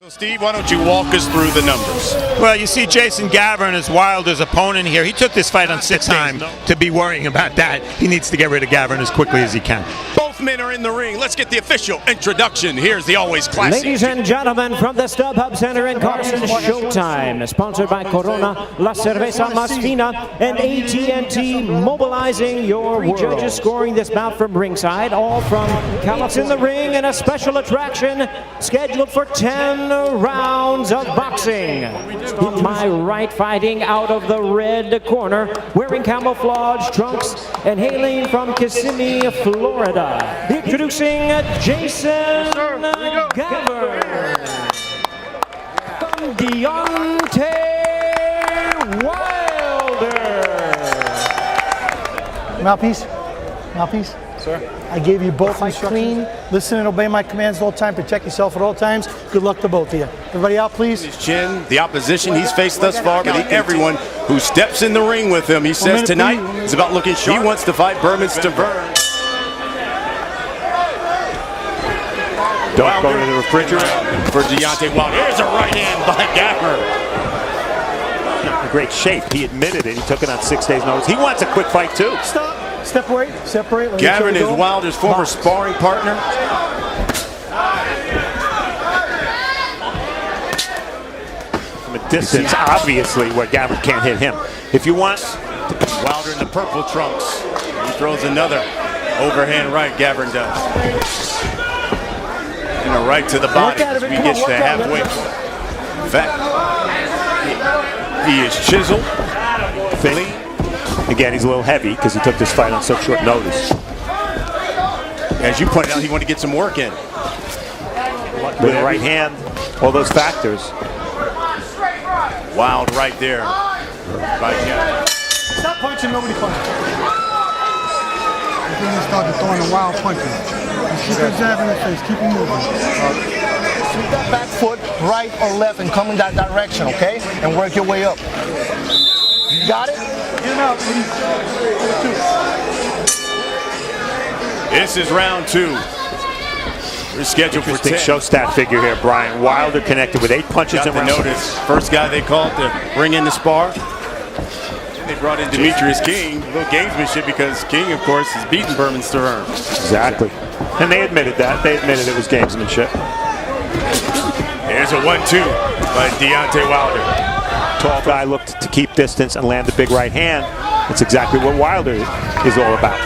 Steve, why don't you walk us through the numbers? Well, you see Jason Gavern is Wilder's opponent here. He took this fight on 6 time to be worrying about that. He needs to get rid of Gavern as quickly as he can. Both men are in the ring. Let's get the official introduction. Here's the always classic. Ladies and gentlemen, from the StubHub Center in Carson, Showtime, sponsored by Corona, La Cerveza Más Fina, and AT&T, mobilizing your world. Judges scoring this bout from ringside, all from California in the ring, and a special attraction scheduled for 10 rounds of boxing. In my right, fighting out of the red corner, wearing camouflage trunks and hailing from Kissimmee, Florida. Introducing Jason Gavern from Deontay Wilder. Mouthpiece. Sir? I gave you both instructions. Listen and obey my commands at all times. Protect yourself at all times. Good luck to both of you. Everybody out, please. His chin, the opposition he's faced thus far, but everyone who steps in the ring with him, he says tonight is about looking sharp. He wants to fight StubHub. Don't go to the refrigerator for Deontay Wilder. Here's a right hand by Gavern. Not in great shape. He admitted it. He took it on 6 days' notice. He wants a quick fight too. Stop. Separate. Gavern is Wilder's former sparring partner. From a distance, obviously, where Gavern can't hit him. If you want Wilder in the purple trunks, he throws another overhand right. Gavern does. And a right to the body as we get to halfway. In fact, he is chiseled. Clean. Again, he's a little heavy because he took this fight on such short notice. As you pointed out, he wanted to get some work in. With the right hand, all those factors. Wild right there. Stop punching, nobody punching. And then he started throwing a wild punches. Keep him jabbing in the face, keep him moving. Sweep that back foot right or left and come in that direction, okay? And work your way up. You got it? Get him out, please. This is round 2. We're scheduled for 10. Show stat figure here, Brian. Wilder connected with 8 punches in round 1. Notice, first guy they called to bring in the spar. They brought in Demetrius King. A little gamesmanship because King, of course, has beaten StubHub. Exactly. And they admitted that. They admitted it was gamesmanship. There's a 1-2 by Deontay Wilder. Tall guy looked to keep distance and land a big right hand. That's exactly what Wilder is all about.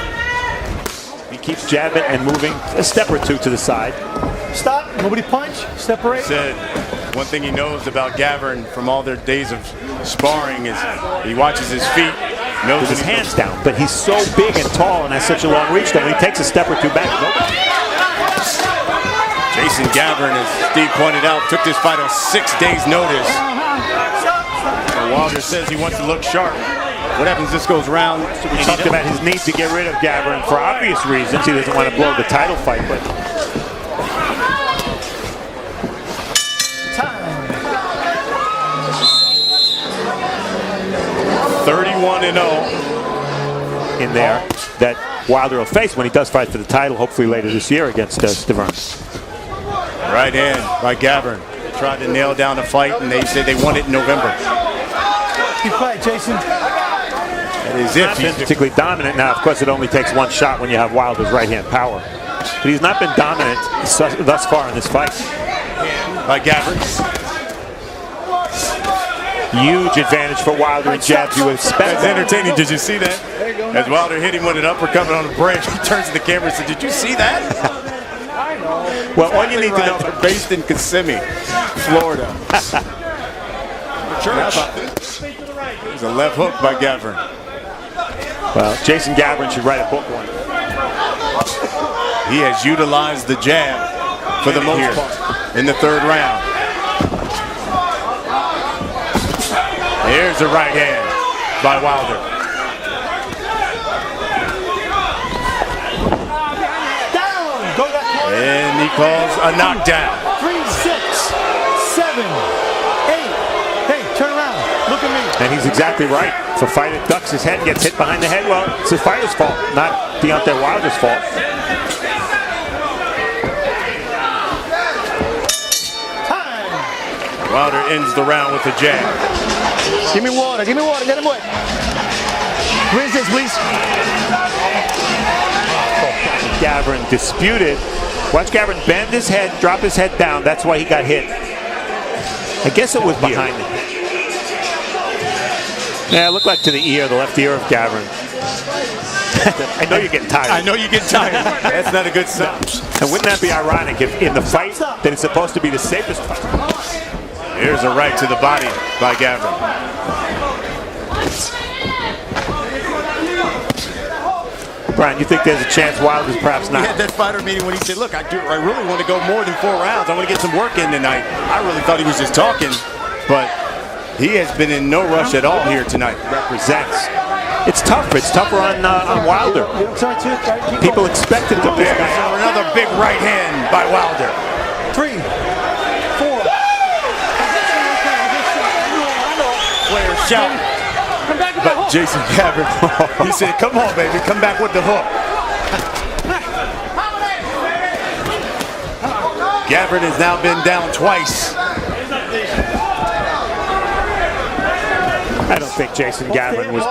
He keeps jabbing and moving a step or two to the side. Stop. Nobody punch. Separate. Said one thing he knows about Gavern from all their days of sparring is he watches his feet, knows with his hands down, but he's so big and tall and has such a long reach that when he takes a step or two back, Jason Gavern, as Steve pointed out, took this fight on 6 days' notice. And Wilder says he wants to look sharp. What happens? This goes round. So we talked about his need to get rid of Gavern for obvious reasons. He doesn't want to blow the title fight, but 31-0 in there that Wilder will face when he does fight for the title, hopefully later this year against StubHub. Right hand by Gavern. They tried to nail down the fight, and they said they want it in November. Good fight, Jason. That is it. He's particularly dominant. Now, of course, it only takes one shot when you have Wilder's right-hand power. But he's not been dominant thus far in this fight. By Gavern. Huge advantage for Wilder in jabs. You would expect. That's entertaining. Did you see that? As Wilder hit him with an uppercut on the break, he turns to the camera and said, "Did you see that?" I know. Well, all you need to know, they're based in Kissimmee, Florida. There's a left hook by Gavern. Well, Jason Gavern should write a book one. He has utilized the jab for the most part in the 3rd round. Here's a right hand by Wilder. And he calls a knockdown. 3, 6, 7, 8. Hey, turn around. Look at me. And he's exactly right. If a fighter ducks his head and gets hit behind the head, well, it's the fighter's fault, not Deontay Wilder's fault. Wilder ends the round with a jab. Give me water, get him wet. Rinse this, please. Gavern disputed. Watch Gavern bend his head, drop his head down. That's why he got hit. I guess it was behind him. Yeah, it looked like to the ear, the left ear of Gavern. I know you're getting tired. I know you get tired. That's not a good sign. And wouldn't that be ironic if in the fight that it's supposed to be the safest fight? Here's a right to the body by Gavern. Brian, you think there's a chance Wilder's perhaps not? He had that fighter meeting when he said, look, I really want to go more than 4 rounds. I want to get some work in tonight. I really thought he was just talking, but he has been in no rush at all here tonight. Represents. It's tough. It's tougher on Wilder. People expect it to be. Another big right hand by Wilder. 3, 4. Player shout. But Jason Gavern, he said, come on, baby, come back with the hook. Gavern has now been down twice. I don't think Jason Gavern was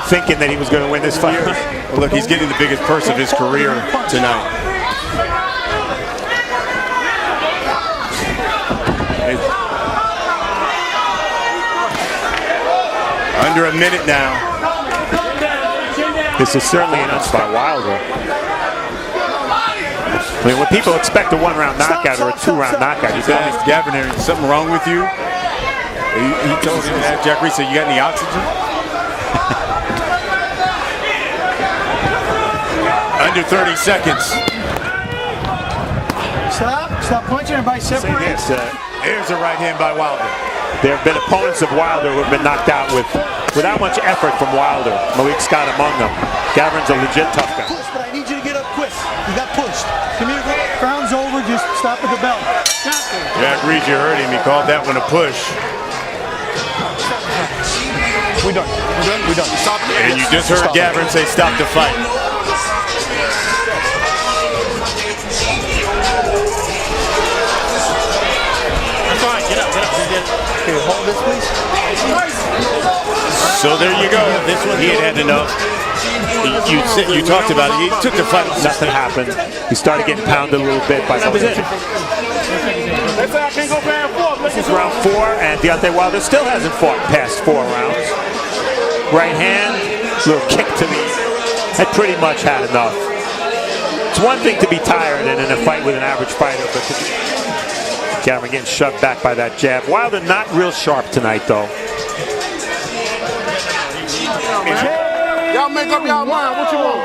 thinking that he was going to win this fight. Well, look, he's getting the biggest purse of his career tonight. Under a minute now. This is certainly an by Wilder. I mean, when people expect a 1-round knockout or a 2-round knockout, He's asked Gavern, is something wrong with you? He told him that. Jack Reese said, you got any oxygen? Under 30 seconds. Stop punching, everybody separate. Here's a right hand by Wilder. There have been opponents of Wilder who have been knocked out without much effort from Wilder. Malik Scott among them. Gavern's a legit tough guy. Push, but I need you to get up quick. You got pushed. Round's over, just stop at the bell. Jack Reese, you heard him. He called that one a push. We're done. Stop. And you just heard Gavern say stop the fight. Okay, hold this, please. So there you go. This one, he had enough. You talked about it. He took the fight. Nothing happened. He started getting pounded a little bit by the This is round 4, and Deontay Wilder still hasn't fought past 4 rounds. Right hand, little kick to the. Had pretty much had enough. It's one thing to be tired and in a fight with an average fighter, but Gavern getting shoved back by that jab. Wilder not real sharp tonight, though. Y'all make up y'all mind. What you want?